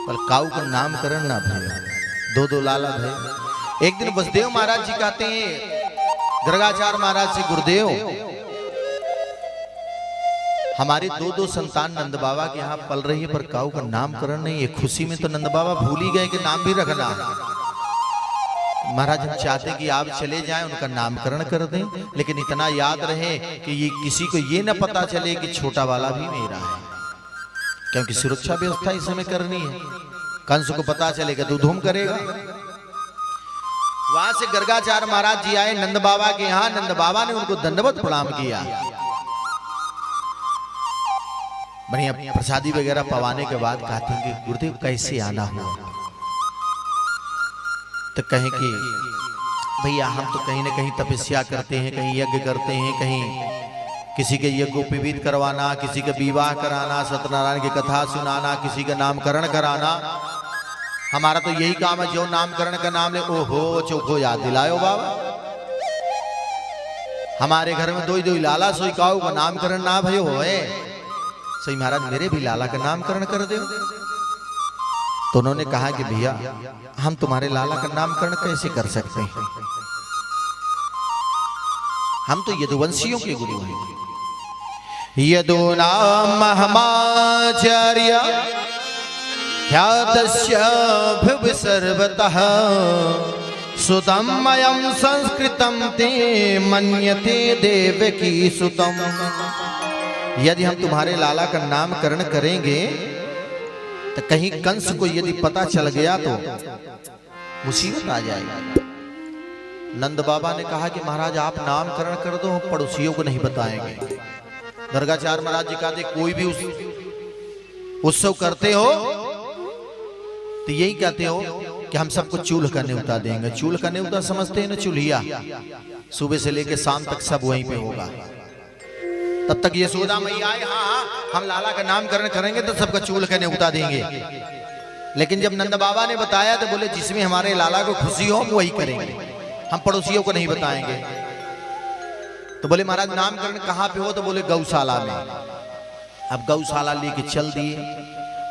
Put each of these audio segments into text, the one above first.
पर काऊ का नामकरण ना भैया, दो दो लाला भय। एक दिन वसुदेव महाराज जी कहते हैं गर्गाचार्य महाराज से, गुरुदेव हमारी दो दो संतान नंद बाबा के यहाँ पल रही है पर काऊ का नामकरण नहीं है। खुशी में तो नंद बाबा भूल ही गए कि नाम भी रखना। महाराज हम चाहते कि आप चले जाएं, उनका नामकरण कर दें, लेकिन इतना याद रहे कि ये किसी को ये न पता चले कि छोटा वाला भी मेरा है, क्योंकि सुरक्षा व्यवस्था इस समय करनी है। कंस को पता चलेगा तो धूम करेगा। वहां से गर्गाचार्य महाराज जी आए नंद बाबा के यहाँ। नंद बाबा ने उनको दंडवत प्रणाम किया। बढ़िया प्रसादी वगैरह पवाने के बाद कहते हैं कि गुरुदेव कैसे आना हुआ? तो कहें कि भैया हम तो कहीं ना कहीं तपस्या करते हैं, कहीं यज्ञ करते हैं, कहीं किसी के यज्ञोपवीत करवाना, किसी का विवाह कराना, सत्यनारायण की कथा सुनाना, किसी का नामकरण कराना, हमारा तो यही काम है। जो नामकरण का नाम ले ओहो चोखो याद दिलायो बाबा। हमारे घर में दो ही लाला सोई काऊ का नामकरण ना भयो होए, सही महाराज मेरे भी लाला का नामकरण कर दो। तो उन्होंने कहा कि भैया हम तुम्हारे लाला का नामकरण कैसे कर सकते हैं, हम तो यदुवंशियों के गुरु हैं। यदु नाम महमाचार्य ख्यातस्य भुवि सर्वतः सुतम मयम संस्कृतम ते मन्यते देवकी सुतम। यदि हम तुम्हारे लाला का नामकरण करेंगे तो कहीं कंस को यदि पता चल गया तो मुसीबत आ जाएगी। नंद बाबा ने कहा कि महाराज आप नामकरण कर दो, हम पड़ोसियों को नहीं बताएंगे। गर्गाचार्य महाराज जी कहते कोई भी उत्सव करते हो तो यही कहते हो कि हम सबको चूल्ह का न्योता देंगे। चूल्ह का न्योता समझते हैं ना, चूल्हिया, सुबह से लेकर शाम तक सब वहीं पे होगा। तब तक यशोदा मैया आए, हाँ हम लाला का नामकरण करेंगे तो सबका चूल्ह का न्योता देंगे। लेकिन जब नंद बाबा ने बताया तो बोले जिसमें हमारे लाला को खुशी हो वही करेंगे, हम पड़ोसियों को नहीं बताएंगे। तो बोले महाराज नामकरण कहाँ पे हो? तो बोले गौशाला में। अब गौशाला लेके चल दिए।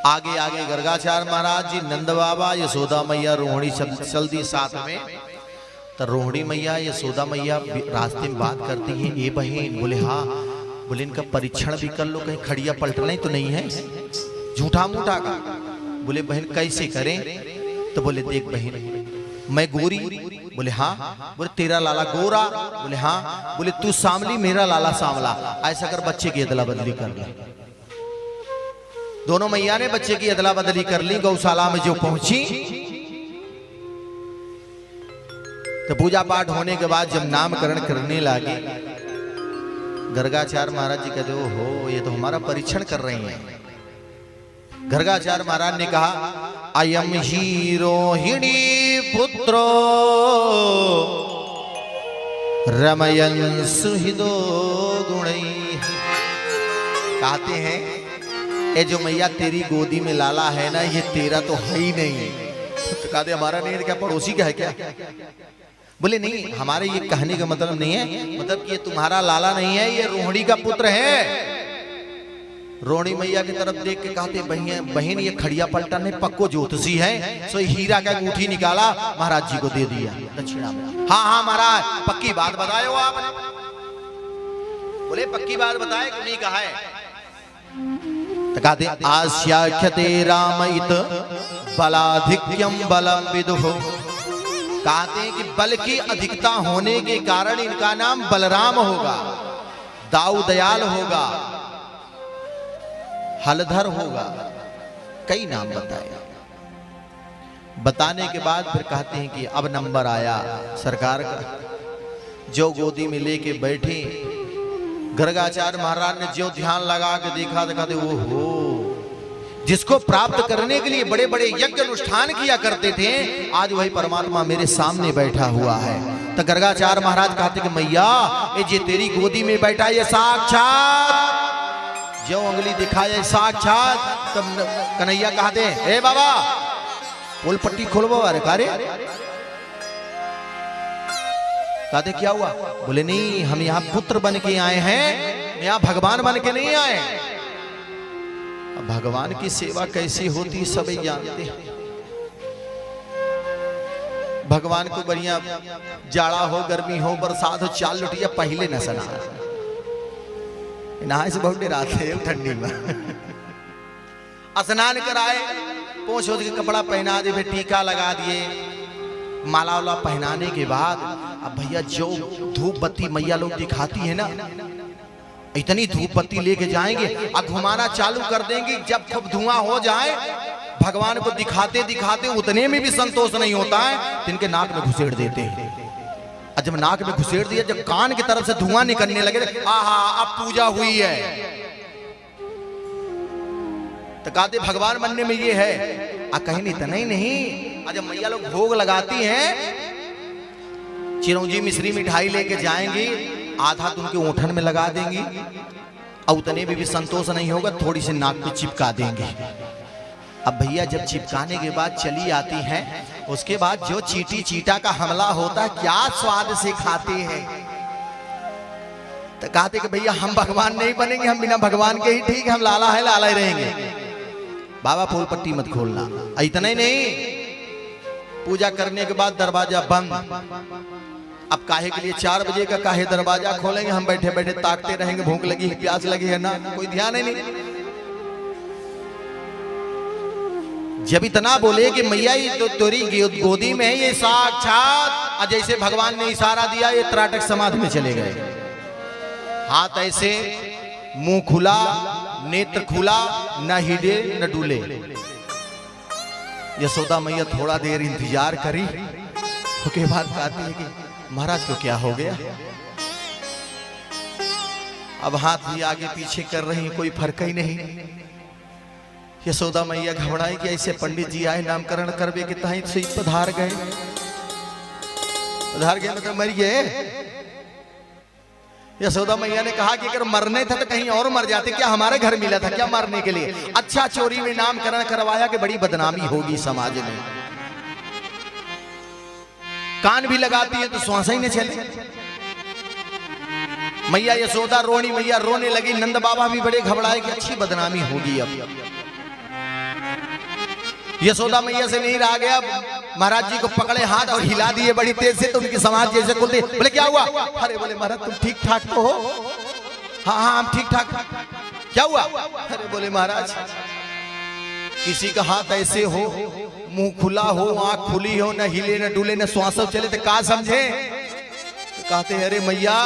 आगे आगे गर्गाचार्य महाराज जी, नंद बाबा, यशोदा मैया, रोहिणी चल दी साथ में। तो रोहिणी मैया यशोदा मैया रास्ते में बात करती है, ए बहन। बोले हाँ। बोले इनका परीक्षण भी कर लो, कहीं खड़िया पलटना तो नहीं है झूठा मूठा का। बोले बहन कैसे करें? तो बोले देख बहन मैं गोरी। बोले हाँ। बोले तेरा लाला गोरा? बोले हाँ। बोले तू सांवली, मेरा लाला सांवला। ऐसा कर बच्चे की अदला बदली कर ले। दोनों मैया ने बच्चे की अदला बदली कर ली। गौशाला में जो पहुंची तो पूजा पाठ होने के बाद जब नामकरण करने लगे, गर्गाचार्य महाराज जी कहते हो ये तो हमारा परीक्षण कर रहे हैं। गर्गाचार्य महाराज ने कहा अयम ही रोहिणी पुत्रो रमयन सुहृदो गुणै। कहते हैं ये जो मैया तेरी गोदी में लाला है ना, ये तेरा तो है ही नहीं। तो कहते हमारा नहीं है क्या, पड़ोसी का है क्या? बोले नहीं, हमारे ये कहने का मतलब नहीं है, मतलब कि ये तुम्हारा लाला नहीं है, ये रोहिणी का पुत्र है। रोहिणी मैया की तरफ देख के कहते बहन ये खड़िया पलटा नहीं, पक्को ज्योतिषी है। सो हीरा का अंगूठी निकाला, महाराज जी को दे दिया दक्षिणा में। हाँ हाँ महाराज पक्की बात बताए हो आपने? बोले पक्की बात बताए कि नहीं कहा है? तो कहते आस्याख्यते रामयित बलाधिक्यम बलम विदुः। कहते हैं कि बल की अधिकता होने के कारण इनका नाम बलराम होगा, दाऊ दयाल होगा, हलधर होगा, कई नाम बताए। बताने के बाद फिर कहते हैं कि अब नंबर आया सरकार का। जो गोदी में लेके बैठे, गर्गाचार्य महाराज ने जो ध्यान लगा के देखा तो कहते ओहो, जिसको प्राप्त करने के लिए बड़े बड़े यज्ञ अनुष्ठान किया करते थे, आज वही परमात्मा मेरे सामने बैठा हुआ है। तो गर्गाचार्य महाराज कहते कि मैया ये जे तेरी गोदी में बैठा ये साक्षात, जो उंगली दिखाए साक्षात। तब कन्हैया कहते हे बाबा पोल पट्टी खोलवा अरे कारे। कहते क्या हुआ? बोले नहीं हम यहाँ पुत्र बन के आए हैं, यहाँ भगवान बन के नहीं आए। भगवान की सेवा कैसी होती सभी जानते हैं। भगवान को बढ़िया जाड़ा हो, गर्मी हो, बरसात हो, 4 लुटिया पहले न सना नहाए से बहुत डराते हैं ठंडी में। स्नान कराए, पोंछ के कपड़ा पहना दे, फिर टीका लगा दिए, माला वाला पहनाने के बाद अब भैया जो धूप बत्ती मैया लोग दिखाती है ना, इतनी धूप बत्ती लेके जाएंगे और घुमाना चालू कर देंगे। जब खूब धुआं हो जाए, भगवान को दिखाते दिखाते उतने में भी संतोष नहीं होता है, तो इनके नाक में घुसेड़ देते हैं। और जब नाक में घुसेड़ दिया, जब कान की तरफ से धुआं निकलने लगे, आहा अब पूजा हुई है, तो कहते भगवान बनने में ये है। आ कहीं नहीं तो नहीं। और जब मैया लोग भोग लगाती हैं, चिरौंजी मिश्री मिठाई लेके जाएंगी, आधा तो उनके ओठन में लगा देंगी, और उतने में भी संतोष नहीं होगा, थोड़ी सी नाक पे चिपका देंगे। अब भैया जब चिपकाने के बाद चली आती हैं, उसके बाद जो चींटी चीटा का हमला होता, क्या स्वाद से खाते हैं। तो कहते कि भैया हम भगवान नहीं बनेंगे, हम बिना भगवान के ही ठीक है, हम लाला है लाला ही रहेंगे। बाबा फूल पट्टी मत खोलना। इतना ही नहीं, पूजा करने के बाद दरवाजा बंद। अब काहे के लिए 4 बजे का काहे दरवाजा खोलेंगे, हम बैठे बैठे ताकते रहेंगे, भूख लगी है, प्यास लगी है ना, कोई ध्यान ही नहीं। जब इतना बोले कि मैया ये तो तेरी गोदी में है, ये साक्षात, जैसे भगवान ने इशारा दिया, ये त्राटक समाधि में चले गए। हाथ ऐसे, मुंह खुला, नेत्र खुला, न हिले न डूले। यशोदा मैया थोड़ा देर इंतजार करी, उसके बाद कहती है कि महाराज को क्या हो गया। अब हाथ भी आगे पीछे कर रही, कोई फर्क ही नहीं। यशोदा मैया घबराई कि ऐसे पंडित जी आए नामकरण करवे के तहीं से पधार गए। पधार गए मतलब मर गए। यशोदा मैया ने कहा कि अगर मरने था तो कहीं और मर जाते, क्या हमारे घर मिला था क्या मरने के लिए। अच्छा चोरी में नामकरण करवाया कि बड़ी बदनामी होगी समाज में। कान भी लगाती है तो श्वास ही न चले। मैया यशोदा रोनी, मैया रोने लगी। नंद बाबा भी बड़े घबराए कि अच्छी बदनामी होगी। अब यशोदा मैया से नहीं रहा गया, महाराज जी को पकड़े हाथ और हिला दिए बड़ी तेज से, तो उनकी समाज जैसे खुलती। बोले क्या हुआ। अरे बोले महाराज तुम ठीक ठाक तो हो। हाँ हाँ हम ठीक ठाक। क्या हुआ। अरे बोले महाराज किसी का हाथ ऐसे हो, मुंह खुला हो, आंख खुली हो, न हिले न डूले न श्वास चले, तो क्या समझे। तो कहते अरे मैया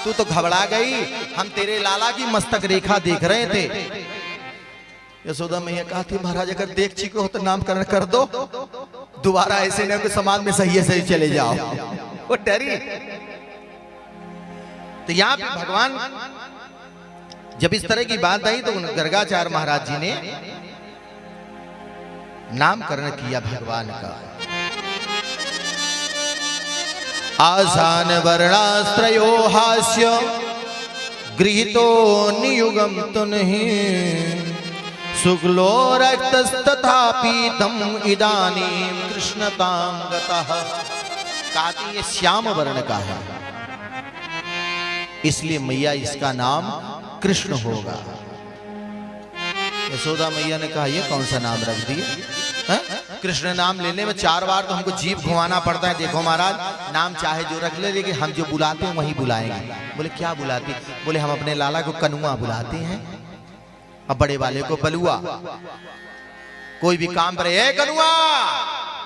तू तो घबरा गई, हम तेरे लाला की मस्तक रेखा देख रहे थे। यशोदा मैया कहती महाराज अगर देख चुके हो तो नामकरण कर दो, दोबारा ऐसे नहीं कि समाज में सही सही चले जाओ। वो डरी। तो यहाँ पे भगवान जब इस तरह की बात आई तो गर्गाचार्य महाराज जी ने नामकरण किया भगवान का। आसान वर्णास्त्रयो हास्य गृहीतो नियुगम तो नहीं, शुक्लो रक्तस्तथा पीतम इदानीं कृष्णतां गतः। कहती ये श्याम वर्ण का है, इसलिए मैया इसका नाम कृष्ण होगा। यशोदा मैया ने कहा ये कौन सा नाम रख दिया। कृष्ण नाम लेने में 4 बार तो हमको जीभ घुमाना पड़ता है। देखो महाराज नाम चाहे जो रख ले, लेकिन हम जो बुलाते हैं वही बुलाएंगे। बोले क्या बुलाते। बोले हम अपने लाला को कनुआ बुलाते हैं, अब बड़े वाले को बलुआ। कोई भी काम पर ए कनुआ।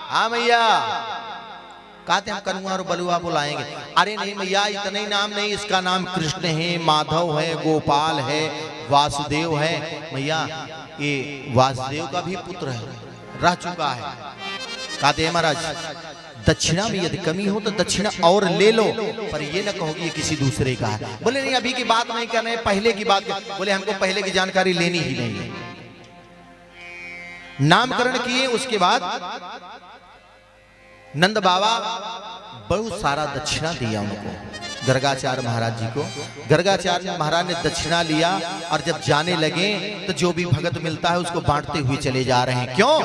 हाँ मैया कहते हम कनुआ और बलुआ बुलाएंगे। अरे नहीं मैया इतना ही नाम नहीं, इसका नाम कृष्ण है, माधव है, गोपाल है, वासुदेव है। मैया ये वासुदेव का भी पुत्र है, रह चुका है। कहते हैं महाराज दक्षिणा में यदि कमी हो तो दक्षिणा और ले लो, पर ये न कहो कि ये किसी दूसरे का है। बोले नहीं अभी की बात नहीं कर रहे, पहले की बात। बोले हमको पहले की जानकारी लेनी ही नहीं है। नामकरण किए उसके बाद नंद बाबा बहुत सारा दक्षिणा दिया उनको, गर्गाचार्य महाराज जी को। गर्गाचार्य महाराज ने दक्षिणा लिया और जब जाने लगे तो जो भी भगत मिलता है उसको बांटते हुए चले जा रहे हैं। क्यों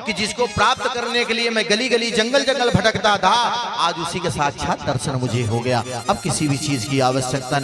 कि जिसको प्राप्त करने के लिए मैं गली गली जंगल जंगल भटकता था, आज उसी के साक्षात दर्शन मुझे हो गया। अब किसी भी चीज की आवश्यकता नहीं।